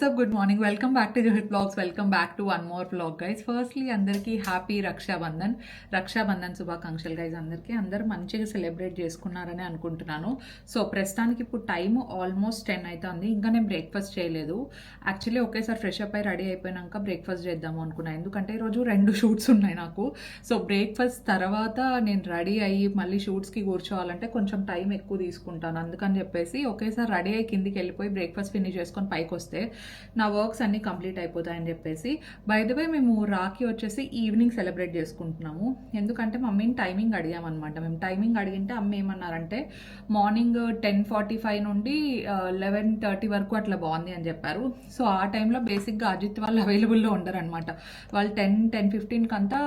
what's up? Good morning. Welcome back to Johit Vlogs. Welcome back to one more vlog, guys. Firstly, అందరికీ happy Rakshabandhan శుభాకాంక్షలు guys. అందరూ మంచిగా celebrate చేసుకున్నారని అనుకుంటున్నాను. So ప్రస్తుతానికి ఇప్పుడు టైం ఆల్మోస్ట్ 10 అవుతుంది. ఇంకా నేను బ్రేక్ఫాస్ట్ చేయలేదు. యాక్చువల్లీ ఒకేసారి ఫ్రెష్ అప్ అయి రెడీ అయిపోయినాక బ్రేక్ఫాస్ట్ చేద్దాము అనుకున్నాను. ఎందుకంటే ఈరోజు 2 షూట్స్ ఉన్నాయి నాకు. సో బ్రేక్ఫాస్ట్ తర్వాత నేను రెడీ అయ్యి మళ్ళీ షూట్స్కి కూర్చోవాలంటే కొంచెం టైం ఎక్కువ తీసుకుంటాను. అందుకని చెప్పేసి ఒకేసారి రెడీ అయ్యి కిందికి వెళ్ళిపోయి బ్రేక్ఫాస్ట్ ఫినిష్ చేసుకొని పైకి వస్తే నా వర్క్స్ అన్నీ కంప్లీట్ అయిపోతాయని చెప్పేసి. బై ద వే మేము రాఖీ వచ్చేసి ఈవినింగ్ సెలబ్రేట్ చేసుకుంటున్నాము. ఎందుకంటే మమ్మీని టైమింగ్ అడిగామన్నమాట. మేము టైమింగ్ అడిగింటే అమ్మ ఏమన్నారంటే మార్నింగ్ 10:45 నుండి 11:30 వరకు అట్లా బాగుంది అని చెప్పారు. సో ఆ టైంలో బేసిక్గా అజిత్ వాళ్ళు అవైలబుల్లో ఉండరు అనమాట. వాళ్ళు 10:15కి అంతా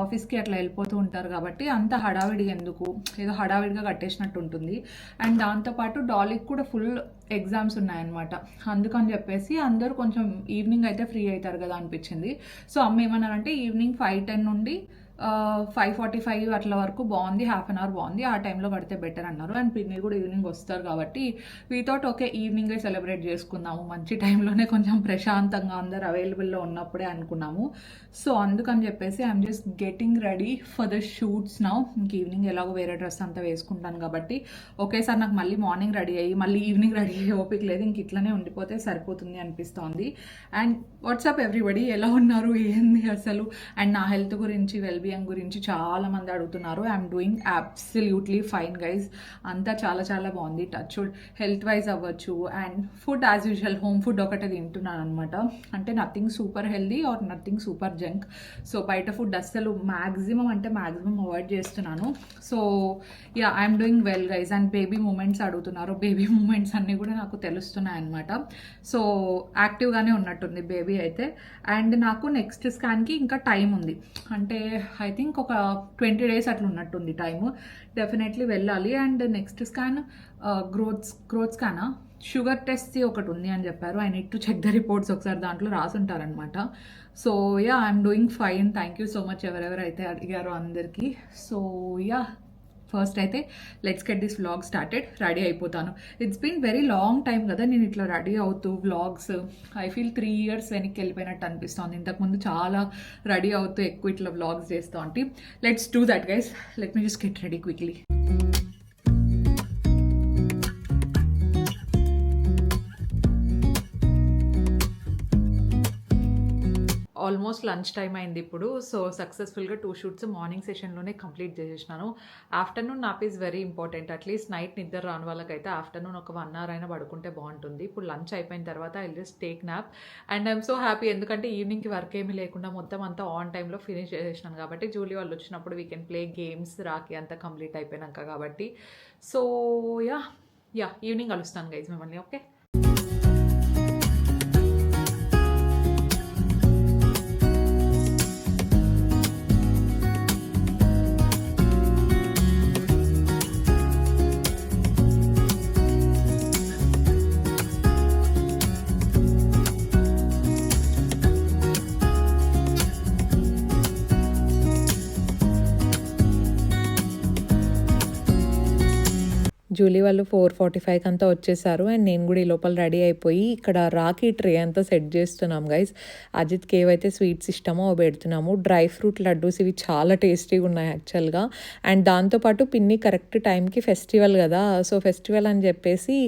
ఆఫీస్కి అట్లా వెళ్ళిపోతూ ఉంటారు. కాబట్టి అంత హడావిడి ఎందుకు, ఏదో హడావిడిగా కట్టేసినట్టు ఉంటుంది. అండ్ దాంతోపాటు డాలీకి కూడా ఫుల్ ఎగ్జామ్స్ ఉన్నాయన్నమాట. అందుకని చెప్పేసి అందరూ కొంచెం ఈవినింగ్ అయితే ఫ్రీ అవుతారు కదా అనిపించింది. సో అమ్మ ఏమన్నారంటే ఈవినింగ్ 5:10 నుండి 5:45 అట్లా వరకు బాగుంది, హాఫ్ అన్ అవర్ బాగుంది, ఆ టైంలో కడితే బెటర్ అన్నారు. అండ్ పిన్ని కూడా ఈవినింగ్ వస్తారు కాబట్టి వీతౌట్ ఓకే ఈవినింగే సెలబ్రేట్ చేసుకుందాము, మంచి టైంలోనే కొంచెం ప్రశాంతంగా అందరు అవైలబుల్లో ఉన్నప్పుడే అనుకున్నాము. సో అందుకని చెప్పేసి I'm just getting ready for the shoots now. ఇంక ఈవినింగ్ ఎలాగో వేరే డ్రెస్ అంతా వేసుకుంటాను కాబట్టి ఒకేసారి నాకు మళ్ళీ మార్నింగ్ రెడీ అయ్యి మళ్ళీ ఈవినింగ్ రెడీ అయ్యి ఓపిక లేదు. ఇంక ఇట్లనే ఉండిపోతే సరిపోతుంది అనిపిస్తోంది. అండ్ వాట్సాప్ ఎవ్రీబడి, ఎలా ఉన్నారు, ఏంది అసలు? అండ్ నా హెల్త్ గురించి వెల్బియింగ్ గురించి చాలా మంది అడుగుతున్నారు. I'm doing absolutely fine guys. అంతా చాలా చాలా బాగుంది. టచ్ వుడ్, హెల్త్ వైజ్ అవ్వచ్చు. And food as usual home food ఒకటే తింటున్నాను అనమాట. అంటే nothing super healthy or nothing super junk. So బయట ఫుడ్ అస్సలు మ్యాక్సిమం అవాయిడ్ చేస్తున్నాను. So yeah, I'm doing well guys. And baby moments అడుగుతున్నారు. బేబీ మూమెంట్స్ అన్నీ కూడా నాకు తెలుస్తున్నాయి అనమాట. సో యాక్టివ్గానే ఉన్నట్టుంది బేబీ అయితే. అండ్ నాకు నెక్స్ట్ స్కాన్కి ఇంకా టైం ఉంది. అంటే ఐ థింక్ ఒక 20 days అట్లా ఉన్నట్టుంది టైము. డెఫినెట్లీ వెళ్ళాలి. అండ్ నెక్స్ట్ స్కాన్ గ్రోత్ స్కానా, షుగర్ టెస్ట్ ఒకటి ఉంది అని చెప్పారు. I need to check the reports. ఒకసారి దాంట్లో రాసుంటారనమాట. So yeah, I'm doing fine. Thank you so much ఎవరెవరైతే అడిగారో అందరికీ. సో యా, ఫస్ట్ అయితే let's get this vlog started. Ready అయిపోతాను. It's been very long time కదా నేను ఇట్లా రెడీ అవుతూ వ్లాగ్స్. ఐ ఫీల్ 3 years వెనక్కి వెళ్ళిపోయినట్టు అనిపిస్తుంది. ఇంతకుముందు చాలా రెడీ అవుతూ ఎక్కువ ఇట్లా వ్లాగ్స్ చేస్తూ ఉంటే. Let's do that guys. Let me just get ready quickly. Almost lunch time అయింది ఇప్పుడు. సో సక్సెస్ఫుల్గా 2 షూట్స్ మార్నింగ్ సెషన్లోనే కంప్లీట్ చేసేసినాను. Afternoon nap is very important. At least night నిద్ర రాని వాళ్ళకైతే ఆఫ్టర్నూన్ ఒక 1 hour అయినా పడుకుంటే బాగుంటుంది. ఇప్పుడు లంచ్ అయిపోయిన తర్వాత I just take nap. And I'm so happy, ఎందుకంటే ఈవినింగ్కి వర్క్ ఏమీ లేకుండా మొత్తం అంతా ఆన్ టైంలో ఫినిష్ చేసేసినాను కాబట్టి. జూలీ వాళ్ళు వచ్చినప్పుడు we can play games, Rakhi అంతా కంప్లీట్ అయిపోయినాక కాబట్టి. సో యా ఈవినింగ్ కలుస్తాను గైజ్ మిమ్మల్ని. ఓకే. జూలీ వాళ్ళు 4:45 అంతా వచ్చేసారు. అండ్ నేను కూడా ఈ లోపల రెడీ అయిపోయి ఇక్కడ రాఖీ ట్రే అంతా సెట్ చేస్తున్నాం గైస్. అజిత్కి ఏవైతే స్వీట్స్ ఇష్టమో అవి పెడుతున్నాము. డ్రై ఫ్రూట్ లడ్డూస్ ఇవి చాలా టేస్టీగా ఉన్నాయి యాక్చువల్గా. అండ్ దాంతోపాటు పిన్ని కరెక్ట్ టైంకి ఫెస్టివల్ కదా, సో ఫెస్టివల్ అని చెప్పేసి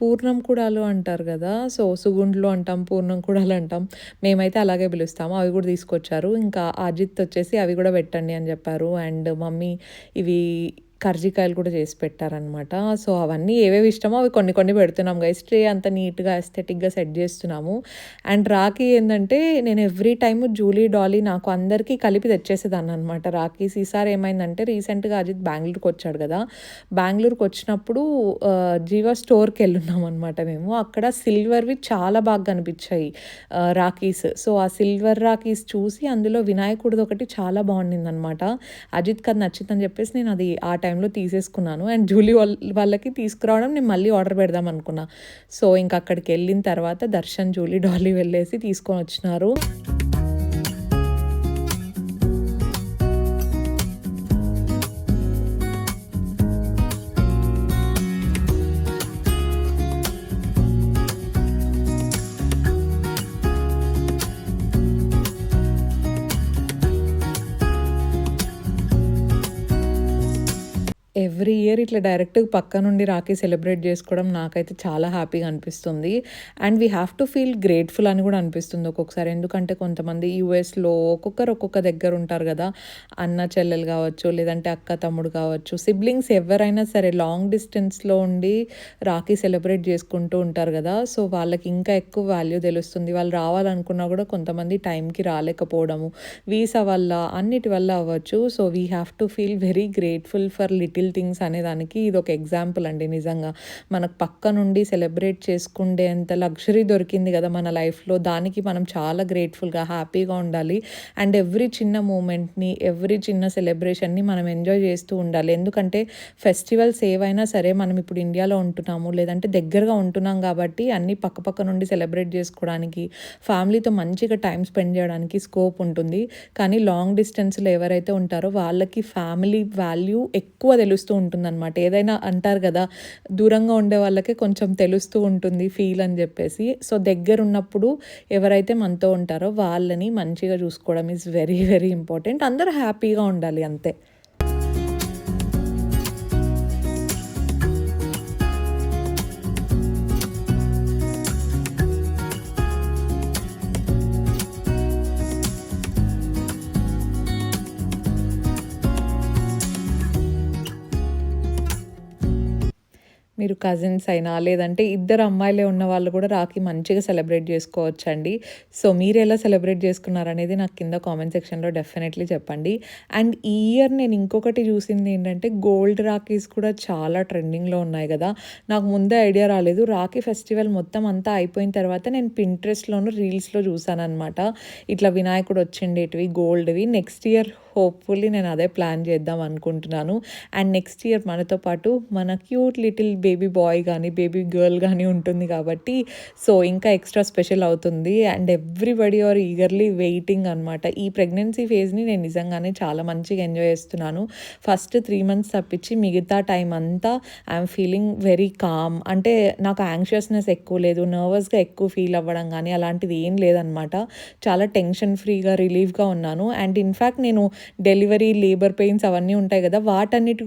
పూర్ణం కూడాలు అంటారు కదా, సో సుగుండ్లు అంటాం, పూర్ణం కూడాలు అంటాం, మేమైతే అలాగే పిలుస్తాము. అవి కూడా తీసుకొచ్చారు. ఇంకా అజిత్ వచ్చేసి అవి కూడా పెట్టండి అని చెప్పారు. అండ్ మమ్మీ ఇవి కర్జికాయలు కూడా చేసి పెట్టారనమాట. సో అవన్నీ ఏవేవి ఇష్టమో అవి కొన్ని పెడుతున్నాం గైస్. ట్రే అంత నీట్గా ఎస్థెటిక్గా సెట్ చేస్తున్నాము. అండ్ రాఖీ ఏంటంటే నేను ఎవ్రీ టైమ్ జూలీ, డాలీ నాకు అందరికీ కలిపి తెచ్చేసేదాన్ని అనమాట రాఖీస్. ఈసారి ఏమైందంటే రీసెంట్గా అజిత్ బెంగళూరుకి వచ్చాడు కదా, బెంగళూరుకి వచ్చినప్పుడు జీవా స్టోర్కి వెళ్ళున్నాం అనమాట మేము. అక్కడ సిల్వర్వి చాలా బాగా కనిపించాయి రాఖీస్. సో ఆ సిల్వర్ రాఖీస్ చూసి అందులో వినాయకుడిది ఒకటి చాలా బాగుండింది అనమాట. అజిత్కి అది నచ్చిందని చెప్పేసి నేను అది ఆ టైంలో తీసేసుకున్నాను. అండ్ జూలీ వాళ్ళకి తీసుకురావడం నేను మళ్ళీ ఆర్డర్ పెడదాం అనుకున్నా. సో ఇంకా అక్కడికి వెళ్ళిన తర్వాత దర్శన్, జూలీ, డాలీ వెళ్ళేసి తీసుకొని వచ్చినారు. ఎవ్రీ ఇయర్ ఇట్లా డైరెక్ట్గా పక్క నుండి రాఖీ సెలబ్రేట్ చేసుకోవడం నాకైతే చాలా హ్యాపీగా అనిపిస్తుంది. And we have to feel grateful అని కూడా అనిపిస్తుంది ఒక్కొక్కసారి. ఎందుకంటే కొంతమంది యూఎస్లో ఒక్కొక్క దగ్గర ఉంటారు కదా, అన్న చెల్లెలు కావచ్చు, లేదంటే అక్క తమ్ముడు కావచ్చు, సిబ్లింగ్స్ ఎవరైనా సరే లాంగ్ డిస్టెన్స్లో ఉండి రాఖీ సెలబ్రేట్ చేసుకుంటూ ఉంటారు కదా. సో వాళ్ళకి ఇంకా ఎక్కువ వాల్యూ తెలుస్తుంది. వాళ్ళు రావాలనుకున్నా కూడా కొంతమంది టైంకి రాలేకపోవడము, వీసా వల్ల, అన్నిటి వల్ల అవ్వచ్చు. So we have to feel very grateful for little things అనేదానికి ఇది ఒక ఎగ్జాంపుల్ అండి. నిజంగా మనకు పక్క నుండి సెలబ్రేట్ చేసుకుండేంత లగ్జరీ దొరికింది కదా మన లైఫ్లో, దానికి మనం చాలా గ్రేట్ఫుల్గా హ్యాపీగా ఉండాలి. అండ్ ఎవ్రీ చిన్న మూమెంట్ని, ఎవ్రీ చిన్న సెలబ్రేషన్ని మనం ఎంజాయ్ చేస్తూ ఉండాలి. ఎందుకంటే ఫెస్టివల్స్ ఏవైనా సరే మనం ఇప్పుడు ఇండియాలో ఉంటున్నాము, లేదంటే దగ్గరగా ఉంటున్నాం కాబట్టి అన్నీ పక్క నుండి సెలబ్రేట్ చేసుకోవడానికి, ఫ్యామిలీతో మంచిగా టైం స్పెండ్ చేయడానికి స్కోప్ ఉంటుంది. కానీ లాంగ్ డిస్టెన్స్లో ఎవరైతే ఉంటారో వాళ్ళకి ఫ్యామిలీ వాల్యూ ఎక్కువ తెలుస్తూ ఉంటుందన్నమాట. ఏదైనా అంటారు కదా, దూరంగా ఉండే వాళ్ళకే కొంచెం తెలుస్తూ ఉంటుంది ఫీల్ అని చెప్పేసి. సో దగ్గర ఉన్నప్పుడు ఎవరైతే మనతో ఉంటారో వాళ్ళని మంచిగా చూసుకోవడం ఈజ్ వెరీ వెరీ ఇంపార్టెంట్. అందరూ హ్యాపీగా ఉండాలి అంతే. మీరు కజిన్స్ అయినా, లేదంటే ఇద్దరు అమ్మాయిలే ఉన్న వాళ్ళు కూడా రాఖీ మంచిగా సెలబ్రేట్ చేసుకోవచ్చండి. సో మీరు ఎలా సెలబ్రేట్ చేసుకున్నారనేది నాకు కింద కామెంట్ సెక్షన్లో డెఫినెట్లీ చెప్పండి. అండ్ ఈ ఇయర్ నేను ఇంకొకటి చూసింది ఏంటంటే, గోల్డ్ రాఖీస్ కూడా చాలా ట్రెండింగ్లో ఉన్నాయి కదా. నాకు ముందే ఐడియా రాలేదు. రాఖీ ఫెస్టివల్ మొత్తం అంతా అయిపోయిన తర్వాత నేను పింట్రెస్ట్లోను, రీల్స్లో చూసాను అనమాట. ఇట్లా వినాయకుడు వచ్చిండేటివి గోల్డ్వి. నెక్స్ట్ ఇయర్ హోప్ఫుల్లీ నేను అదే ప్లాన్ చేద్దాం అనుకుంటున్నాను. అండ్ నెక్స్ట్ ఇయర్ మనతో పాటు మన క్యూట్ లిటిల్ బేబీ బాయ్ కానీ బేబీ గర్ల్ కానీ ఉంటుంది కాబట్టి సో ఇంకా ఎక్స్ట్రా స్పెషల్ అవుతుంది. And everybody are eagerly waiting అనమాట. ఈ ప్రెగ్నెన్సీ ఫేజ్ని నేను నిజంగానే చాలా మంచిగా ఎంజాయ్ చేస్తున్నాను. ఫస్ట్ 3 months తప్పించి మిగతా టైం అంతా ఐఎమ్ ఫీలింగ్ వెరీ కామ్. అంటే నాకు యాంగ్షియస్నెస్ ఎక్కువ లేదు, నర్వస్గా ఎక్కువ ఫీల్ అవ్వడం కానీ అలాంటిది ఏం లేదనమాట. చాలా టెన్షన్ ఫ్రీగా, రిలీఫ్గా ఉన్నాను. అండ్ ఇన్ఫ్యాక్ట్ నేను డెలివరీ, లేబర్ పెయిన్స్ అవన్నీ ఉంటాయి కదా, వాటన్నిటి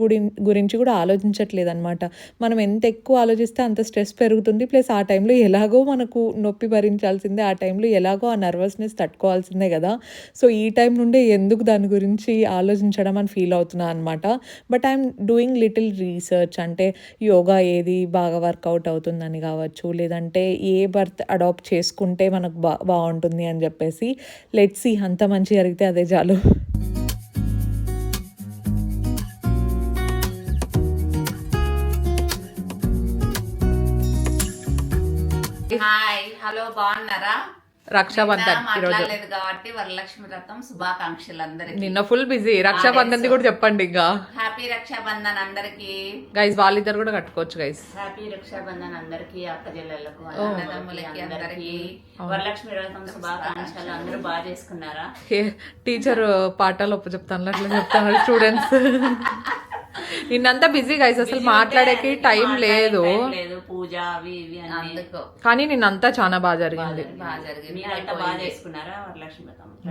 గురించి కూడా ఆలోచించట్లేదు అనమాట. మనం ఎంత ఎక్కువ ఆలోచిస్తే అంత స్ట్రెస్ పెరుగుతుంది. ప్లస్ ఆ టైంలో ఎలాగో మనకు నొప్పి భరించాల్సిందే, ఆ టైంలో ఎలాగో ఆ నర్వస్నెస్ తట్టుకోవాల్సిందే కదా. సో ఈ టైం నుండే ఎందుకు దాని గురించి ఆలోచించడం అని ఫీల్ అవుతున్నా అనమాట. But I'm doing little research. అంటే యోగా ఏది బాగా వర్కౌట్ అవుతుందని కావచ్చు, లేదంటే ఏ బర్త్ అడాప్ట్ చేసుకుంటే మనకు బాగుంటుంది అని చెప్పేసి. లెట్స్ సీ, అంత మంచి జరిగితే అదే చాలు. హాయ్, హలో, బాగున్నారా? రక్షాబంధన్ ఈరోజు మాట్లాడలేదు కాబట్టి వరలక్ష్మి వ్రతం శుభాకాంక్షలు అందరికి. నిన్న ఫుల్ బిజీ. రక్షాబంధన్ కూడా చెప్పండి. ఇంకా హ్యాపీ రక్షాబంధన్ అందరికి. గైస్ వాళ్ళిద్దరు కూడా కట్టుకోవచ్చు గైస్. హ్యాపీ రక్షాబంధన్ అందరికి, అక్క చెల్లెళ్ళకు, అన్నదమ్ములకి అందరికి వరలక్ష్మి వ్రతం శుభాకాంక్షలు. అందరూ బాగా చేసుకున్నారా? టీచర్ పాఠాలు ఒప్పు చెప్తాను, అట్లా చెప్తాను స్టూడెంట్స్. నిన్నంతా బిజీ గైస్, అసలు మాట్లాడేకి టైం లేదు. పూజ అవి ఇవి అందుకో. కానీ నిన్నంతా చాలా బాగా జరిగింది.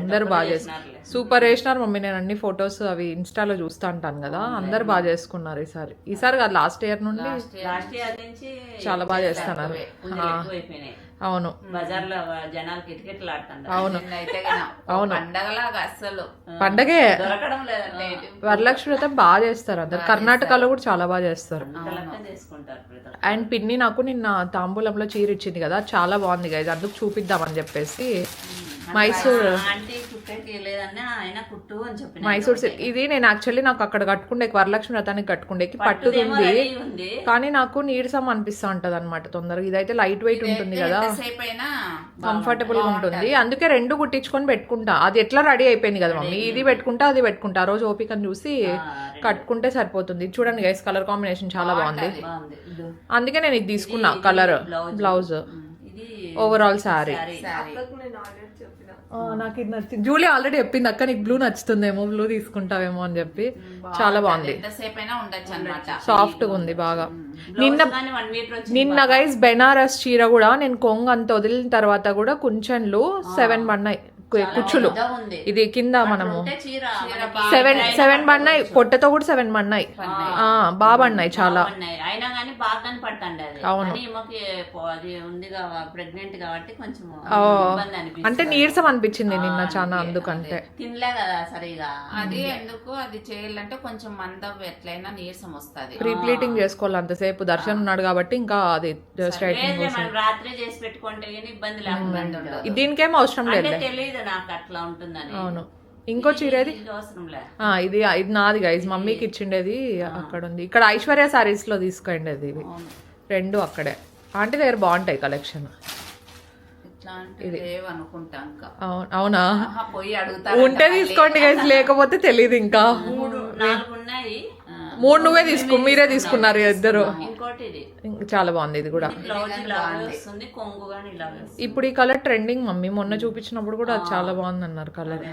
అందరు బాగా చేసుకున్నారు. సూపర్ వేసినారు మమ్మీ. నేను అన్ని ఫొటోస్ అవి ఇన్స్టాలో చూస్తా ఉంటాను కదా, అందరు బాగా చేసుకున్నారు. ఈసారి కాదు, లాస్ట్ ఇయర్ నుండి చాలా బాగా చేస్తున్నారు. అవును, బజార్లో జనాలు కిటకిటలాడుతున్నారు. అవును అవును, పండగలాగా అస్సలు పండగే. దొరకడం లేదంటే వరలక్ష్మి వ్రతం బాగా చేస్తారు అందరు. కర్ణాటకలో కూడా చాలా బాగా చేస్తారు. అండ్ పిన్ని నాకు నిన్న తాంబూలంలో చీర ఇచ్చింది కదా, చాలా బాగుంది గైజ్. అందుకు చూపిద్దామని చెప్పేసి మైసూర్ మైసూర్ సిల్క్ ఇది. నేను యాక్చువల్లీ నాకు అక్కడ కట్టుకుండే, వరలక్ష్మి వ్రతానికి కట్టుకుండేకి పట్టుకుంది, కానీ నాకు నీరసం అనిపిస్తూ ఉంటది అనమాట తొందరగా. ఇదైతే లైట్ వెయిట్ ఉంటుంది కదా, కంఫర్టబుల్ గా ఉంటుంది. అందుకే 2 కుట్టించుకొని పెట్టుకుంటా. అది ఎట్లా రెడీ అయిపోయింది కదా మమ్మీ, ఇది పెట్టుకుంటా అది పెట్టుకుంటా. ఆ రోజు ఓపికని చూసి కట్టుకుంటే సరిపోతుంది. చూడండి గైస్, కలర్ కాంబినేషన్ చాలా బాగుంది. అందుకే నేను ఇది తీసుకున్నా కలర్. బ్లౌజ్, ఓవరాల్ శారీ నాకు ఇది నచ్చింది. జూలీ ఆల్రెడీ చెప్పింది అక్క నీకు బ్లూ నచ్చుతుందేమో, బ్లూ తీసుకుంటావేమో అని చెప్పి. చాలా బాగుంది, సాఫ్ట్ గా ఉంది బాగా. నిన్న గైస్ బెనారస్ చీర కూడా నేను కొంగు అంత వదిలిన తర్వాత కూడా కొంచెంలు 7 పడినాయి. కుచ్చులు. పెద్దగా ఉంది. ఇది కింద మనము ఉంటే చీర సెవెన్ పడినాయి, పొట్టతో కూడా 7 పడినాయి, బాగా పడినాయి చాలా. ఉన్నాయి. అయినా కానీ బాగా కనపడుతుంది అది. అవును. కానీ ఈమెకి అది ఉంది ప్రెగ్నెంట్ కాబట్టి కొంచెం ఓ, ఇబ్బంది అనిపిస్తుంది. అంటే నీరసం అనిపించింది నిన్న చాలా, అందుకంటే తినలే కదా సరిగా. అది ఎందుకు అది చేయాలంటే కొంచెం మందం ఎట్లయినా నీరసం వస్తుంది. ప్రీ ప్లీటింగ్ చేసుకోవాలి అంతసేపు. దర్శనం ఉన్నాడు కాబట్టి ఇంకా అది స్ట్రైటింగ్ లేదు, మనం రాత్రి చేసి పెట్టుకుంటే కానీ ఇబ్బంది లేకుండా దీనికేం అవసరం లేదు. తెలియదు నాకు అట్లా ఉంటుందని. అవును. ఇంకో చీరేది ఇది అవసరం లే. ఇది నాది గైజ్, మమ్మీకి ఇచ్చిండేది అక్కడ ఉంది. ఇక్కడ ఐశ్వర్య సారీస్ లో తీసుకోండి అది. ఇవి రెండు అక్కడే ఆంటీ దగ్గర బాగుంటాయి కలెక్షన్. ఇట్లాంటివి ఏవనుకుంటా ఇంకా. అవునా, పోయి అడుగుతా ఉంటే తీసుకోండి గైజ్, లేకపోతే తెలియదు. ఇంకా 4 ఉన్నాయి. 3 నువ్వే మీరే తీసుకున్నారు ఇద్దరు. ఇంకోటి ఇది చాలా బాగుంది ఇది కూడా. బ్లౌజ్ ఇలాగే వస్తుంది, కొంగు గానీ ఇలాగే వస్తుంది. ఇప్పుడు ఈ కలర్ ట్రెండింగ్ మమ్మీ, మొన్న చూపించినప్పుడు కూడా అది చాలా బాగుంది అన్నారు కలర్.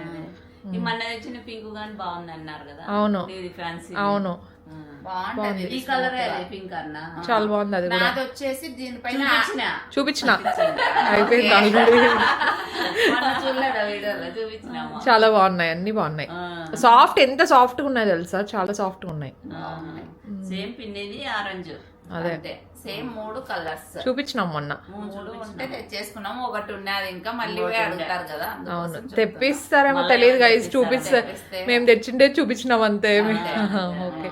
ఈ మొన్న తెచ్చిన పింక్ గానీ బాగుంది అన్నారు కదా. అవును ఇది ఫ్యాన్సీ. అవును, బాగుంటది. ఈ కలర్ పింక్ అన్న చాలా బాగుంది అది కూడా. నాది వచ్చేసి దీనిపైన చూపించిన అయిపోయింది ఆల్రెడీ. చూడలేదా వీడియోలో చూపించినాము. చాలా బాగున్నాయి, అన్ని బాగున్నాయి. సాఫ్ట్, ఎంత సాఫ్ట్ గా ఉన్నాయి తెలుసా, చాలా సాఫ్ట్ గా ఉన్నాయి. సేమ్ పిన్నిది ఆరెంజ్. అదే సేమ్ 3 కలర్స్ చూపించినాం మొన్న. 3 ఉంటే తెచ్చేసుకున్నాము. ఒకటి ఉన్నది ఇంకా మళ్ళీ పోయి అడుగుతారు కదా. అవును, తెప్పిస్తారేమో తెలియదు గైస్. మేము తెచ్చిండే చూపించినాం అంతే. Okay.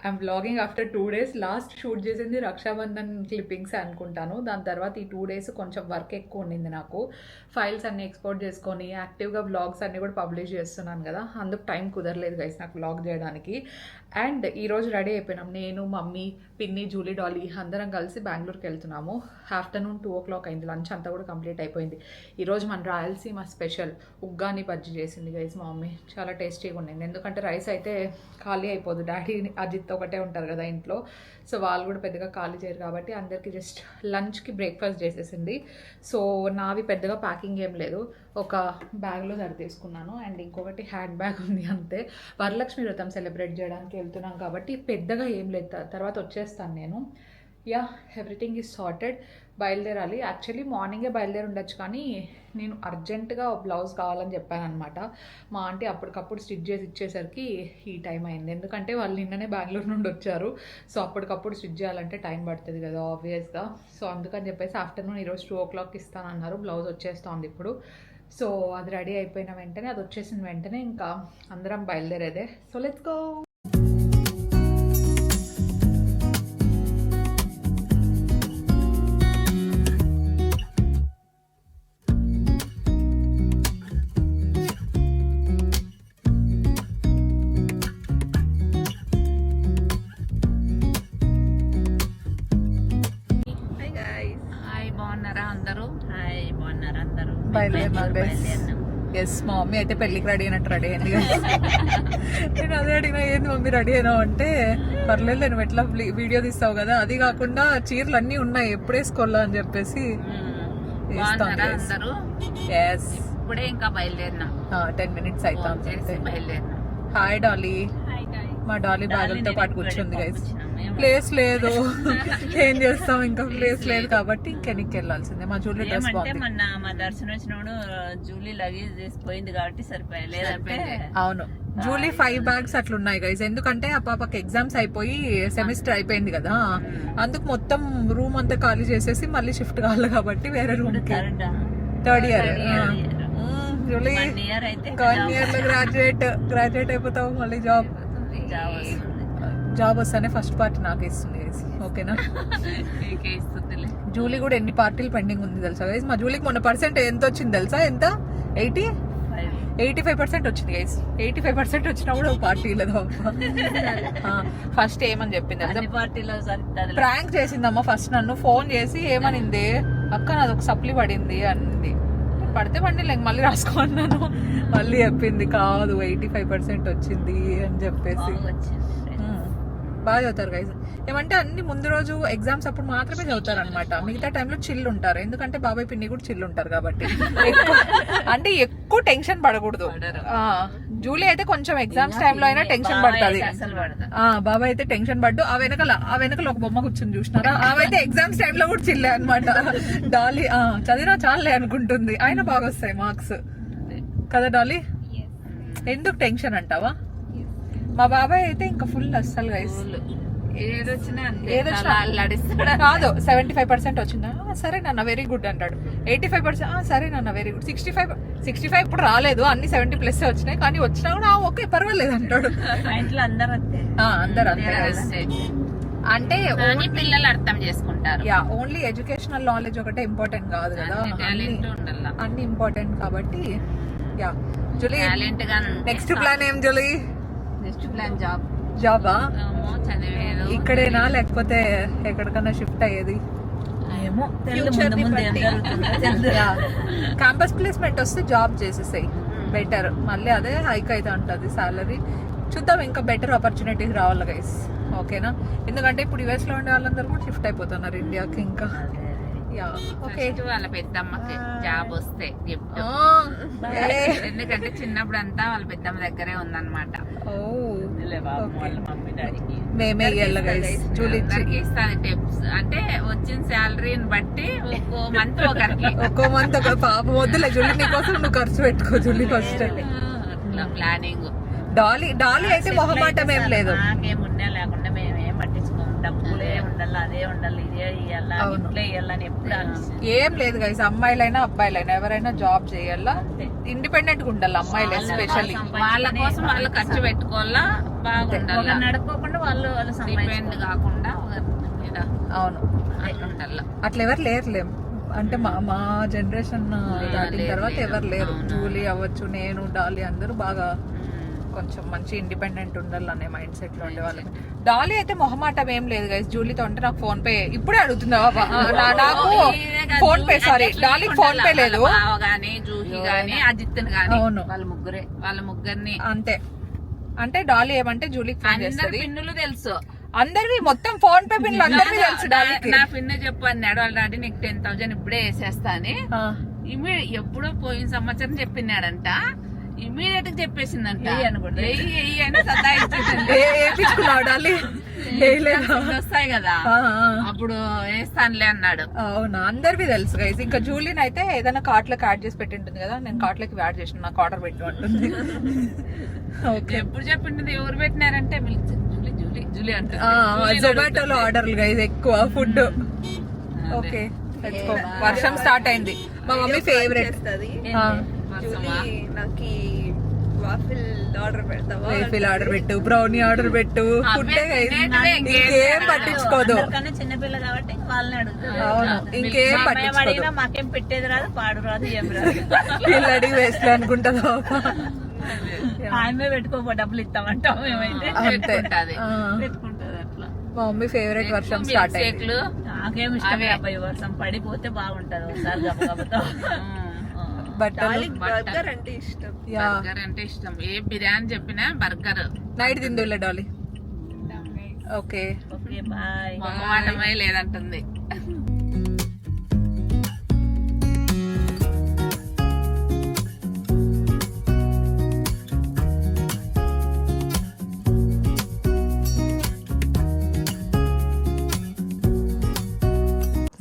I'm vlogging after 2 days. Last shoot చేసింది రక్షాబంధన్ క్లిప్పింగ్స్ అనుకుంటాను. దాని తర్వాత ఈ 2 days కొంచెం వర్క్ ఎక్కువ ఉండింది నాకు. ఫైల్స్ అన్ని ఎక్స్పోర్ట్ చేసుకొని యాక్టివ్గా వ్లాగ్స్ అన్ని కూడా పబ్లిష్ చేస్తున్నాను కదా, అందుకు టైం కుదరలేదు గైస్ నాకు వ్లాగ్ చేయడానికి. అండ్ ఈరోజు రెడీ అయిపోయినాం, నేను, మమ్మీ, పిన్ని, జూలీ, డాలీ అందరం కలిసి బెంగళూరుకి వెళ్తున్నాము. ఆఫ్టర్నూన్ 2 o'clock అయింది, లంచ్ అంతా కూడా కంప్లీట్ అయిపోయింది. ఈరోజు మన రాయలసీమ స్పెషల్ ఉగ్గాని బజ్జీ చేసింది గైస్ మా మమ్మీ. చాలా టేస్టీగా ఉండింది, ఎందుకంటే రైస్ అయితే ఖాళీ అయిపోదు. డాడీ, అజిత్ ఒకటే ఉంటారు కదా ఇంట్లో, సో వాళ్ళు కూడా పెద్దగా ఖాళీ చేయరు కాబట్టి అందరికీ జస్ట్ లంచ్కి బ్రేక్ఫాస్ట్ చేసేసింది. సో నావి పెద్దగా ప్యాకింగ్ ఏం లేదు, ఒక బ్యాగ్లో సరి తీసుకున్నాను. అండ్ ఇంకొకటి హ్యాండ్ బ్యాగ్ ఉంది అంతే. వరలక్ష్మి వ్రతం సెలబ్రేట్ చేయడానికి వెళ్తున్నాం కాబట్టి పెద్దగా ఏం లేదు, తర్వాత వచ్చేస్తాను నేను. Yeah, everything is sorted. బయలుదేరాలి. యాక్చువల్లీ మార్నింగే బయలుదేరి ఉండొచ్చు, కానీ నేను అర్జెంటుగా బ్లౌజ్ కావాలని చెప్పాను అనమాట. మా ఆంటీ అప్పటికప్పుడు స్టిచ్ చేసి ఇచ్చేసరికి ఈ టైం అయింది, ఎందుకంటే వాళ్ళు నిన్ననే బెంగళూరు నుండి వచ్చారు. సో అప్పటికప్పుడు స్టిచ్ చేయాలంటే టైం పడుతుంది కదా ఆబ్వియస్గా. సో అందుకని చెప్పేసి ఆఫ్టర్నూన్ ఈరోజు 2 o'clock ఇస్తానన్నారు. బ్లౌజ్ వచ్చేస్తుంది ఇప్పుడు. సో అది రెడీ అయిపోయిన వెంటనే, అది వచ్చేసిన వెంటనే ఇంకా అందరం బయలుదేరేదే. So let's go. బాగున్నారా అందరూ? హాయ్, బాగున్నారు అందరూ? బయలుదేరినాం. ఎస్, మా మమ్మీ అయితే పెళ్ళికి రెడీ అయినట్టు రెడీ అయింది. నేను అదే అడిగినా, ఏంది మమ్మీ రెడీ అయినావు అంటే, పర్లేదు నేను ఎట్లా వీడియో తీస్తావు కదా, అది కాకుండా చీరలు అన్నీ ఉన్నాయి ఎప్పుడు వేసుకోవాలా అని చెప్పేసి అందరూ ఇప్పుడే ఇంకా బయలుదేరినా. 10 minutes అవుతాం బయలుదేరినా. Hi Dolly. మా డాలీ బ్యాగులతో పాటు కూర్చుంది గైస్. ప్లేస్ లేదు, ఏం చేస్తాం, ఇంకా ప్లేస్ లేదు కాబట్టి ఇంకెనికి వెళ్ళాల్సిందే. మా జూలీ డ్రెస్ బాగుంది. మొన్న మా దర్శనం వచ్చినప్పుడు జూలీ లగేజ్ చేసిపోయింది కాబట్టి సరిపోయా, లేదంటే అవును. జూలీ 5 bags అట్లున్నాయి గైస్, ఎందుకంటే ఆ పాపకి ఎగ్జామ్స్ అయిపోయి సెమిస్టర్ అయిపోయింది కదా, అందుకు మొత్తం రూమ్ అంతా ఖాళీ చేసేసి మళ్ళీ షిఫ్ట్ కావాలి కాబట్టి వేరే రూమ్ కి. 3rd year జూలీ, ఇంకా 1 year లో గ్రాడ్యుయేట్ అయిపోతావు. మళ్ళీ జాబ్ వస్తానే ఫస్ట్ పార్టీ నాకు ఇస్తుంది గైస్, ఓకేనా? జూలీ కూడా ఎన్ని పార్టీలు పెండింగ్ ఉంది తెలుసా గైస్. మా జూలీకి మొన్న పర్సెంట్ ఎంత వచ్చింది తెలుసా? ఎంత? 85% వచ్చింది గైస్. 85% వచ్చినా కూడా పార్టీ లేదు. ఫస్ట్ ఏమని చెప్పింది, ప్రాంక్ చేసిందమ్మా ఫస్ట్. నన్ను ఫోన్ చేసి ఏమనింది, అక్క నాది ఒక సప్లీ పడింది అంది. పడితే పండి మళ్ళీ రాసుకోన్నాను. మళ్ళీ చెప్పింది కాదు 85% వచ్చింది అని చెప్పేసి. బాగా చదువుతారు గైస్. ఏమంటే అన్ని ముందు రోజు ఎగ్జామ్స్ అప్పుడు మాత్రమే చదువుతారు అనమాట, మిగతా టైంలో చిల్లు ఉంటారు. ఎందుకంటే బాబాయ్ పిన్ని కూడా చిల్లు ఉంటారు కాబట్టి అంటే ఎక్కువ టెన్షన్ పడకూడదు. జూలీ అయితే కొంచెం ఎగ్జామ్స్ టైంలో అయినా టెన్షన్ పడుతుంది. బాబాయ్ అయితే టెన్షన్ పడ్డు. ఆ వెనకల ఒక బొమ్మ కూర్చొని చూసినారా, అవైతే ఎగ్జామ్స్ టైంలో కూడా చిల్లే అనమాట. డాలీ చదివినా చాలే అనుకుంటుంది, అయినా బాగా వస్తాయి మార్క్స్ కదా డాలీ. ఎందుకు టెన్షన్ అంటావా? మా బాబాయ్ అయితే ఇంకా ఫుల్ అస్సలు గైస్, ఏదొచ్చినా కాదు 75% వచ్చిందా, సరే నాన్న వెరీ గుడ్ అంటాడు. 85% సరే నాన్న వెరీ గుడ్. 65 ఇప్పుడు రాలేదు, అన్ని 70+ వచ్చినాయి, కానీ వచ్చినా కూడా ఓకే పర్వాలేదు అంటాడు. అందరు అంతే. అంటే పిల్లలు అర్థం చేసుకుంటారు. ఓన్లీ ఎడ్యుకేషనల్ నాలెడ్జ్ ఒకటే ఇంపార్టెంట్ కాదు కదా, అన్ని ఇంపార్టెంట్ కాబట్టి. జూలీ నెక్స్ట్ ప్లాన్ ఏం జూలీ? నెక్స్ట్ ప్లాన్ జాబా? చదివేది ఇక్కడేనా లేకపోతే ఎక్కడికన్నా షిఫ్ట్ అయ్యేది? క్యాంపస్ ప్లేస్మెంట్ వస్తే జాబ్ చేసేసాయి బెటర్, మళ్ళీ అదే హైక్ అయితే ఉంటుంది సాలరీ. చూద్దాం, ఇంకా బెటర్ ఆపర్చునిటీస్ రావాలి గైస్, ఓకేనా? ఎందుకంటే ఇప్పుడు యుఎస్ లో ఉండే వాళ్ళందరూ కూడా షిఫ్ట్ అయిపోతున్నారు ఇండియాకి. ఇంకా వాళ్ళ పెద్దమ్మకి జాబ్ వస్తే గిఫ్ట్, ఎందుకంటే చిన్నప్పుడు అంతా వాళ్ళ పెద్దమ్మ దగ్గరే ఉందన్నమాట. మేమే అందరికి ఇస్తాను టిప్స్, అంటే వచ్చిన శాలరీని బట్టి ఒక్కో మంత్ ఒక పాప వద్దులే జూలీ, నీకోసం నువ్వు ఖర్చు పెట్టుకో జూలీ ఫస్ట్. అట్లా ప్లానింగ్. డాలీ అయితే మొహమాటం ఏం లేదు, నాకేమున్నా లేకుండా మేమేం పట్టించుకోము. డబ్బులే ఉండాలి, అదే ఉండాలి, ఇదే ఇయ్యాలా, ఇట్లే ఇయ్యాలని ఎప్పుడు ఏం లేదు గైస్. అమ్మాయిలైనా అబ్బాయిలైనా ఎవరైనా జాబ్ చేయాలా, ఇండిపెండెంట్ గా ఉండాలి అమ్మాయిలు ఎస్పెషల్లీ. వాళ్ళ కోసం వాళ్ళు ఖర్చు పెట్టుకోవాలా, బాగుండాలి, నడుకోకుండా వాళ్ళు డిపెండ్ కాకుండా. అవును, అట్లా ఎవరు లేరులేం. అంటే మా జనరేషన్ దాటిన తర్వాత ఎవరు లేరు. జూలీ అవ్వచ్చు, నేను, డాలీ అందరూ బాగా కొంచెం మంచి ఇండిపెండెంట్ ఉండాలి అనే మైండ్ సెట్ లో ఉండేవాళ్ళు. డాలీ అయితే మొహమాటం ఏం లేదు గైస్. జూలీతో అంటే నాకు ఫోన్ పే ఇప్పుడే అడుగుతుందా, నాకు ఫోన్ పే, సారీ డాలీకి ఫోన్ పే లేదు. అవును, వాళ్ళ ముగ్గురిని అంతే. అంటే డాలీ ఏమంటే జూలీకి ఫోన్ చేస్తుంది. పిన్నులు తెలుసు అందరివి, మొత్తం ఫోన్ పే పిన్లు అందరివి తెలుసు డాలీకి. నా పిన్ను చెప్పు అన్నాడు వాళ్ళ డాడీ, నీకు 10,000 ఇప్పుడే వేసేస్తా అని. ఎప్పుడో పోయిన సంవత్సరం చెప్పినాడంట, ఇమీడియట్ గా చెప్పేసిందంట. వస్తాయి కదా అప్పుడు వేస్తానులే అన్నాడు. అవునా, అందరివి తెలుసు గైస్. ఇంకా జూలీని అయితే ఏదైనా కార్ట్లోకి యాడ్ చేసి పెట్టి ఉంటుంది కదా, నేను కార్ట్లోకి యాడ్ చేసిన, నాకు ఆర్డర్ పెట్టు అంటుంది. ఎప్పుడు చెప్పింది, ఎవరు పెట్టినారంటే జూలీ అంటే జొమాటోలో ఆర్డర్లు గైస్ ఎక్కువ ఫుడ్. ఓకే, వర్షం స్టార్ట్ అయింది. మా మమ్మీ ఫేవరెట్ వాఫిల్ ఆర్డర్ పెట్టు, బ్రౌనీ ఆర్డర్ పెట్టు, ఫుడ్ ఇంకేం పట్టించుకోదు. చిన్నపిల్ల కాబట్టి వాళ్ళని అడుగుతారు. అవును, ఇంకేం పట్టించుకోదు. మాకేం పెట్టేది రాదు, పాడు రాదు, ఏం రాదు. పిల్లడి వేస్ట్ అనుకుంటుందా? ఆమె పెట్టుకోపో, డబ్బులు ఇస్తామంటాం మేమైతే. పెట్టుకుంటది అట్లా. మా మమ్మీ ఫేవరెట్ వర్షం స్టార్ట్ అయ్యింది. నాకేం ఇష్టమే అబ్బాయి, వర్షం పడిపోతే బాగుంటది ఒకసారి గబగబతో. బర్గర్ అంటే ఇష్టం. ఏ బిర్యానీ చెప్పినా బర్గర్. నైట్ తిందులే డాలీ. Okay bye. మొహమాటమే లేదంటుంది.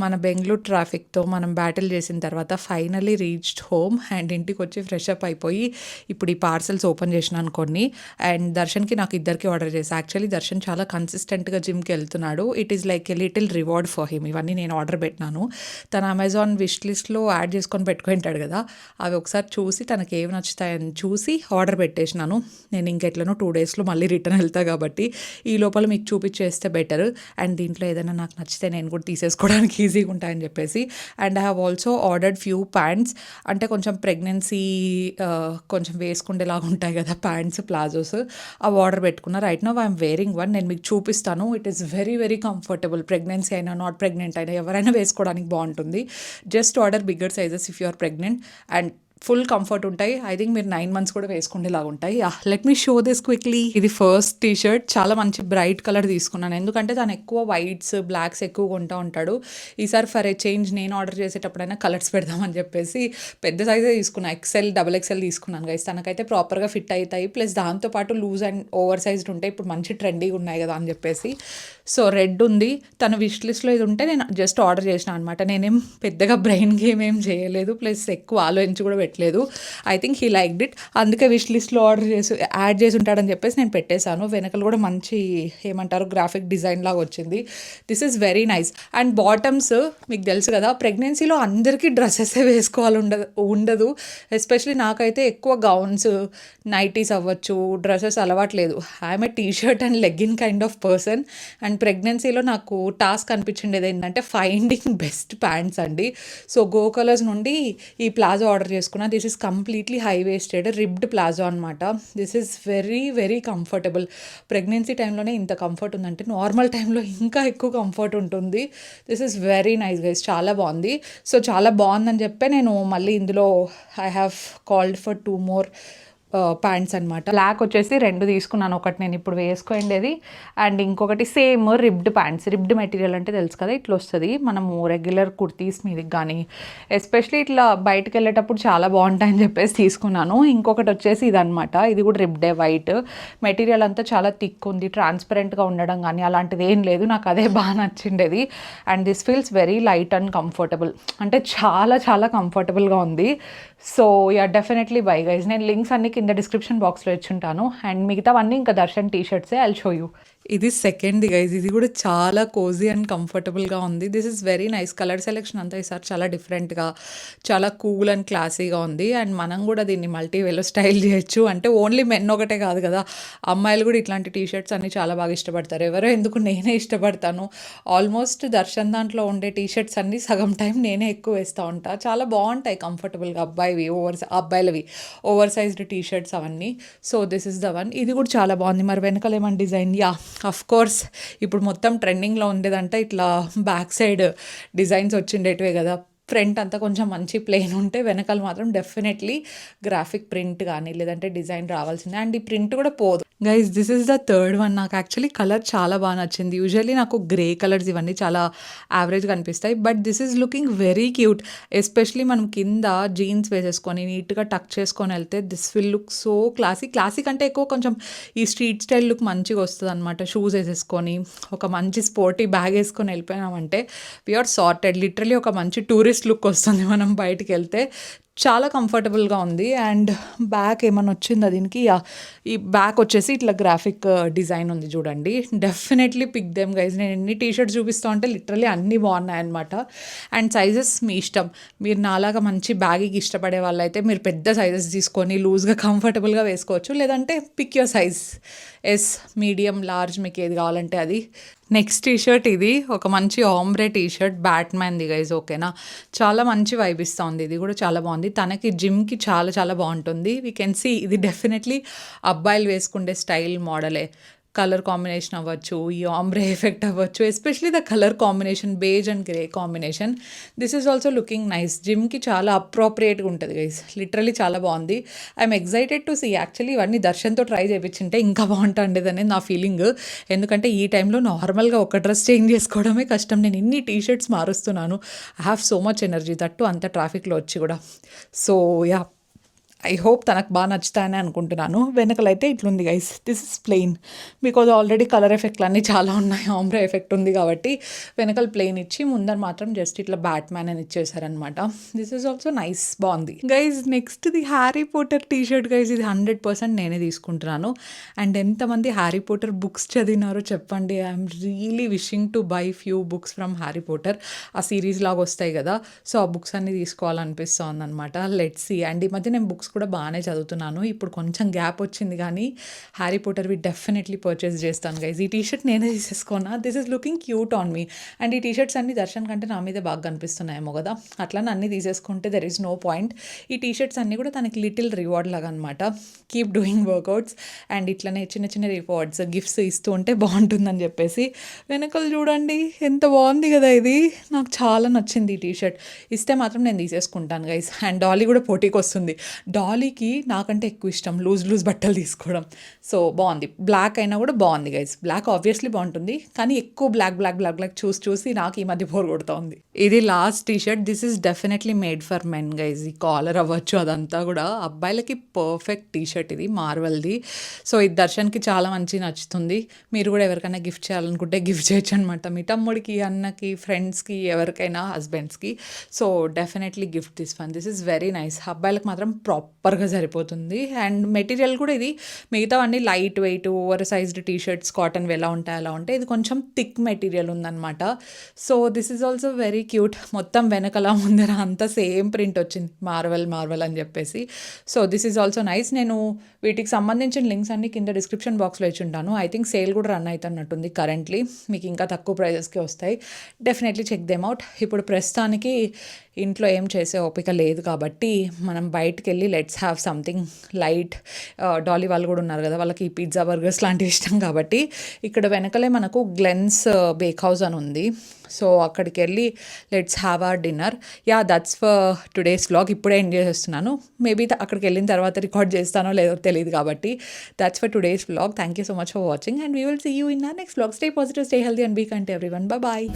మన బెంగళూరు ట్రాఫిక్తో మనం బ్యాటిల్ చేసిన తర్వాత ఫైనలీ రీచ్డ్ హోమ్ అండ్ ఇంటికి వచ్చి ఫ్రెష్ అప్ అయిపోయి ఇప్పుడు ఈ పార్సల్స్ ఓపెన్ చేసినాను కొన్ని. అండ్ దర్శన్కి నాకు ఇద్దరికి ఆర్డర్ చేశాను. యాక్చువల్లీ దర్శన్ చాలా కన్సిస్టెంట్గా జిమ్కి వెళ్తున్నాడు. It is like a little reward for him. ఇవన్నీ నేను ఆర్డర్ పెట్టినాను. తన అమెజాన్ విష్ లిస్ట్లో యాడ్ చేసుకొని పెట్టుకుంటాడు కదా, అవి ఒకసారి చూసి తనకి ఏమి నచ్చుతాయని చూసి ఆర్డర్ పెట్టేసినాను. నేను ఇంకెట్లనో 2 డేస్లో మళ్ళీ రిటర్న్ వెళ్తా కాబట్టి ఈ లోపల మీకు చూపించేస్తే బెటర్. అండ్ దీంట్లో ఏదైనా నాకు నచ్చితే నేను కూడా తీసేసుకోవడానికి ఈజీగా ఉంటాయని చెప్పేసి. And I have also ordered few pants, అంటే కొంచెం ప్రెగ్నెన్సీ కొంచెం వేసుకుండేలాగా ఉంటాయి కదా ప్యాంట్స్, ప్లాజోస్, అవి ఆర్డర్ పెట్టుకున్నా. Right now I'm wearing one. నేను మీకు చూపిస్తాను. It is very very comfortable. Pregnancy అయినా నాట్ ప్రెగ్నెంట్ అయినా ఎవరైనా వేసుకోవడానికి బాగుంటుంది. Just order bigger sizes if you are pregnant. And full comfort ఉంటాయి. ఐ థింక్ మీరు 9 months కూడా వేసుకునేలాగా ఉంటాయి. Let me show this quickly. ఇది ఫస్ట్ టీ షర్ట్, చాలా మంచి బ్రైట్ కలర్ తీసుకున్నాను ఎందుకంటే తను ఎక్కువ వైట్స్ బ్లాక్స్ ఎక్కువ కొంటూ ఉంటాడు. ఈసారి ఫర్ ఏ చేంజ్ నేను ఆర్డర్ చేసేటప్పుడైనా కలర్స్ పెడదామని చెప్పేసి పెద్ద సైజే తీసుకున్నాను, XL XXL తీసుకున్నాను గైస్. తనకైతే ప్రాపర్గా ఫిట్ అవుతాయి, ప్లస్ దాంతోపాటు లూజ్ అండ్ ఓవర్ సైజ్డ్ ఉంటాయి. ఇప్పుడు మంచి ట్రెండీగా ఉన్నాయి కదా అని చెప్పేసి. సో రెడ్ ఉంది, తన విష్ లిస్ట్లో ఇది ఉంటే నేను జస్ట్ ఆర్డర్ చేసిన అనమాట. నేనేం పెద్దగా బ్రెయిన్ గేమ్ ఏం చేయలేదు, ప్లస్ ఎక్కువ ఆలోచించి కూడా పెట్టలేదు. I think he liked it, అందుకే విష్ లిస్ట్లో ఆర్డర్ చేసి యాడ్ చేసి ఉంటాడని చెప్పేసి నేను పెట్టేశాను. వెనకలు కూడా మంచి ఏమంటారు గ్రాఫిక్ డిజైన్ లాగా వచ్చింది. This is very nice. And bottoms మీకు తెలుసు కదా, ప్రెగ్నెన్సీలో అందరికీ డ్రెస్సెసే వేసుకోవాలి ఉండదు. ఎస్పెషలీ నాకైతే ఎక్కువ గౌన్స్ నైటీస్ అవ్వచ్చు డ్రెస్సెస్ అలవాట్లేదు. I'm a T shirt and legging kind of person. And ప్రెగ్నెన్సీలో నాకు టాస్క్ అనిపించిండేది ఏంటంటే ఫైండింగ్ బెస్ట్ ప్యాంట్స్ అండి. సో గో కలర్స్ నుండి ఈ ప్లాజో ఆర్డర్ చేసుకున్నా. This is completely high waisted ribbed palazzo అనమాట. This is very very comfortable. Pregnancy టైంలోనే ఇంత కంఫర్ట్ ఉందంటే నార్మల్ టైంలో ఇంకా ఎక్కువ కంఫర్ట్ ఉంటుంది. This is very nice guys, చాలా బాగుంది. సో చాలా బాగుందని చెప్పే నేను మళ్ళీ ఇందులో I have called for 2 more pants అనమాట. బ్లాక్ వచ్చేసి 2 తీసుకున్నాను, ఒకటి నేను ఇప్పుడు వేసుకోండేది అండ్ ఇంకొకటి same ribbed pants. Ribbed material అంటే తెలుసు కదా, ఇట్లా వస్తుంది మనము రెగ్యులర్ కుర్తీస్ మీదకి కానీ ఎస్పెషలీ ఇట్లా బయటకు వెళ్ళేటప్పుడు చాలా బాగుంటాయని చెప్పేసి తీసుకున్నాను. ఇంకొకటి వచ్చేసి ఇదనమాట, ఇది కూడా రిబ్డే వైట్ మెటీరియల్ అంతా చాలా థిక్ ఉంది, ట్రాన్స్పరెంట్గా ఉండడం కానీ అలాంటిది ఏం లేదు. నాకు అదే బాగా నచ్చిండేది. And this feels very light and comfortable, అంటే చాలా చాలా కంఫర్టబుల్గా ఉంది. So yeah definitely bye guys. నేను లింక్స్ అన్ని కింద డిస్క్రిప్షన్ బాక్స్లో ఇచ్చుంటాను అండ్ మిగతావన్నీ ఇంకా దర్శన్ టీ షర్ట్సే. I'll show you. ఇది సెకండ్ గైజ్, ఇది కూడా చాలా కోజీ అండ్ కంఫర్టబుల్గా ఉంది. This is very nice. Colour selection అంతా ఈసారి చాలా డిఫరెంట్గా చాలా కూల్ అండ్ క్లాసీగా ఉంది. అండ్ మనం కూడా దీన్ని మల్టీవేలో స్టైల్ చేయొచ్చు. అంటే ఓన్లీ మెన్ ఒకటే కాదు కదా, అమ్మాయిలు కూడా ఇట్లాంటి టీ షర్ట్స్ అన్ని చాలా బాగా ఇష్టపడతారు. ఎవరో ఎందుకు నేనే ఇష్టపడతాను. ఆల్మోస్ట్ దర్శన్ దాంట్లో ఉండే టీ షర్ట్స్ అన్ని సగం టైం నేనే ఎక్కువ వేస్తూ ఉంటాను. చాలా బాగుంటాయి కంఫర్టబుల్గా, అబ్బాయిలవి ఓవర్ సైజ్డ్ టీ షర్ట్స్ అవన్నీ. So this is the one. ఇది కూడా చాలా బాగుంది. మరి వెనకాల ఏమన్నా డిజైన్, యా అఫ్ కోర్స్ ఇప్పుడు మొత్తం ట్రెండింగ్లో ఉండేదంటే ఇట్లా బ్యాక్ సైడ్ డిజైన్స్ వచ్చిండేటివే కదా. ఫ్రంట్ అంతా కొంచెం మంచి ప్లెయిన్ ఉంటే వెనకాల మాత్రం డెఫినెట్లీ గ్రాఫిక్ ప్రింట్ కానీ లేదంటే డిజైన్ రావాల్సిందే. అండ్ ఈ ప్రింట్ కూడా పోదు guys. This is the third one. నాకు యాక్చువల్లీ కలర్ చాలా బాగా నచ్చింది. యూజువల్లీ నాకు గ్రే కలర్స్ ఇవన్నీ చాలా యావరేజ్గా అనిపిస్తాయి, but this is looking very cute. Especially మనం కింద జీన్స్ వేసేసుకొని నీట్గా టక్ చేసుకొని వెళ్తే this will look so classic అంటే ఎక్కువ కొంచెం ఈ స్ట్రీట్ స్టైల్ లుక్ మంచిగా వస్తుంది అనమాట. షూస్ వేసేసుకొని ఒక మంచి స్పోర్టీ బ్యాగ్ వేసుకొని వెళ్ళిపోయినామంటే వీఆర్ సార్టెడ్. లిటరలీ ఒక మంచి టూరిస్ట్ లుక్ వస్తుంది మనం బయటికి వెళ్తే. చాలా కంఫర్టబుల్గా ఉంది. అండ్ బ్యాక్ ఏమన్నా వచ్చిందా దీనికి, ఈ బ్యాక్ వచ్చేసి ఇట్లా గ్రాఫిక్ డిజైన్ ఉంది చూడండి. Definitely pick them guys. నేను ఎన్ని టీ షర్ట్స్ చూపిస్తూ ఉంటే లిటరలీ అన్నీ బాగున్నాయి అనమాట. అండ్ సైజెస్ మీ ఇష్టం. మీరు నాలాగా మంచి బ్యాగీకి ఇష్టపడే వాళ్ళైతే మీరు పెద్ద సైజెస్ తీసుకొని లూజ్గా కంఫర్టబుల్గా వేసుకోవచ్చు, లేదంటే pick your size, S, medium, large, మీకు ఏది కావాలంటే అది. నెక్స్ట్ టీ షర్ట్ ఇది ఒక మంచి ఆంబ్రే టీ షర్ట్, బ్యాట్మ్యాన్ది గైజ్. ఓకేనా, చాలా మంచి వైబ్ ఇస్తుంది. ఇది కూడా చాలా బాగుంది. తనకి జిమ్కి చాలా చాలా బాగుంటుంది. వీ కెన్ సీ ఇది డెఫినెట్లీ అబ్బాయిలు వేసుకుండే స్టైల్ మోడలే. కలర్ కాంబినేషన్ అవ్వచ్చు, ఈ ఆంబ్రే ఎఫెక్ట్ అవ్వచ్చు, especially the colour combination beige and grey combination. This is also looking nice. జిమ్కి చాలా అప్రోప్రియేట్గా ఉంటుంది గైస్. లిటరలీ చాలా బాగుంది. I'm excited to see. Actually ఇవన్నీ దర్శన్తో ట్రై చేయించుంటే ఇంకా బాగుంటుండేది అనేది నా ఫీలింగ్. ఎందుకంటే ఈ టైంలో నార్మల్గా ఒక డ్రెస్ చేంజ్ చేసుకోవడమే కష్టం. నేను ఇన్ని టీ షర్ట్స్ మారుస్తున్నాను. I have so much energy, తట్టు అంత ట్రాఫిక్లో వచ్చి కూడా. సో యా, ఐ హోప్ తనకు బాగా నచ్చుతాయని అనుకుంటున్నాను. వెనకలైతే ఇట్లుంది guys. This is plain because already colour ఎఫెక్ట్లు అన్నీ చాలా ఉన్నాయి. ఆంబ్రే ఎఫెక్ట్ ఉంది కాబట్టి వెనకాల ప్లెయిన్ ఇచ్చి ముందర మాత్రం జస్ట్ ఇట్లా బ్యాట్మ్యాన్ అని ఇచ్చేసారనమాట. దిస్ ఈజ్ ఆల్సో నైస్, బాగుంది guys. Next the Harry Potter T shirt guys. ఇది 100% నేనే తీసుకుంటున్నాను. అండ్ ఎంతమంది హ్యారీ పోటర్ బుక్స్ చదివినారో చెప్పండి. I'm really wishing to buy few books from Harry Potter. ఆ సిరీస్ లాగా వస్తాయి కదా, సో ఆ బుక్స్ అన్నీ తీసుకోవాలనిపిస్తుంది అనమాట. Let's see. అండ్ ఈ మధ్య నేను బుక్స్ కూడా బాగానే చదువుతున్నాను. ఇప్పుడు కొంచెం గ్యాప్ వచ్చింది కానీ హ్యారీ పాటర్వి డెఫినెట్లీ పర్చేస్ చేస్తాను గైజ్. ఈ టీషర్ట్ నేనే తీసేసుకున్నా. This is looking cute on me. And ఈ టీషర్ట్స్ అన్ని దర్శన్ కంటే నా మీద బాగా కనిపిస్తున్నాయేమో కదా, అట్లా అన్నీ తీసేసుకుంటే దెర్ ఈజ్ నో పాయింట్. ఈ టీషర్ట్స్ అన్నీ కూడా తనకి లిటిల్ రివార్డ్ లాగా అనమాట. కీప్ డూయింగ్ వర్కౌట్స్ అండ్ ఇట్లనే చిన్న చిన్న రివార్డ్స్ గిఫ్ట్స్ ఇస్తూ ఉంటే బాగుంటుందని చెప్పేసి. వెనకలు చూడండి ఎంత బాగుంది కదా, ఇది నాకు చాలా నచ్చింది. ఈ టీషర్ట్ ఇస్తే మాత్రం నేను తీసేసుకుంటాను గైస్. అండ్ డాలీ కూడా పోటీకి వస్తుంది. డాలీకి నాకంటే ఎక్కువ ఇష్టం లూజ్ బట్టలు తీసుకోవడం. సో బాగుంది, బ్లాక్ అయినా కూడా బాగుంది గైస్. బ్లాక్ ఆబ్వియస్లీ బాగుంటుంది కానీ ఎక్కువ బ్లాక్ చూసి నాకు ఈ మధ్య బోర్ కొడుతూ ఉంది. ఇది last T shirt. This is definitely made for men guys. ఈ కాలర్ అవ్వచ్చు అదంతా కూడా అబ్బాయిలకి పర్ఫెక్ట్ టీషర్ట్ ఇది, మార్వెల్ది. సో ఇది దర్శన్కి చాలా మంచి నచ్చుతుంది. మీరు కూడా ఎవరికైనా గిఫ్ట్ చేయాలనుకుంటే గిఫ్ట్ చేయొచ్చు అనమాట. మీ తమ్ముడికి, అన్నకి, ఫ్రెండ్స్కి, ఎవరికైనా, హస్బెండ్స్కి. So definitely gift this one. This is very nice. అబ్బాయిలకు మాత్రం ప్రాపర్గా సరిపోతుంది. అండ్ మెటీరియల్ కూడా ఇది మిగతావన్నీ light weight over sized T shirts cotton ఎలా ఉంటాయి అలా ఉంటాయి. ఇది కొంచెం థిక్ మెటీరియల్ ఉందన్నమాట. So this is also very cute. మొత్తం వెనకలా ముందర అంతా సేమ్ ప్రింట్ వచ్చింది, మార్వెల్ అని చెప్పేసి. So this is also nice. నేను వీటికి సంబంధించిన లింక్స్ అన్ని కింద డిస్క్రిప్షన్ బాక్స్లో ఇచ్చి ఉంటాను. ఐ థింక్ సేల్ కూడా రన్ అవుతున్నట్టుంది కరెంట్లీ. మీకు ఇంకా తక్కువ ప్రైజెస్కి వస్తాయి. Definitely check them out. ఇప్పుడు ప్రస్తుతానికి ఇంట్లో ఏం చేసే ఓపిక లేదు కాబట్టి మనం బయటికి వెళ్ళి let's have something light. Dolly వాళ్ళు కూడా ఉన్నారు కదా, వాళ్ళకి పిజ్జా బర్గర్స్ లాంటివి ఇష్టం కాబట్టి ఇక్కడ వెనకలే మనకు గ్లెన్స్ బేక్ హౌస్ అని ఉంది. సో అక్కడికి వెళ్ళి let's have our dinner. Yeah that's for today's vlog. ఇప్పుడే ఎంజాయ్ చేస్తున్నాను. మేబీ అక్కడికి వెళ్ళిన తర్వాత రికార్డ్ చేస్తానో లేదో తెలియదు కాబట్టి that's for today's vlog. Thank you so much for watching and we will see you in our next vlog. Stay positive, stay healthy and be kind everyone. Bye.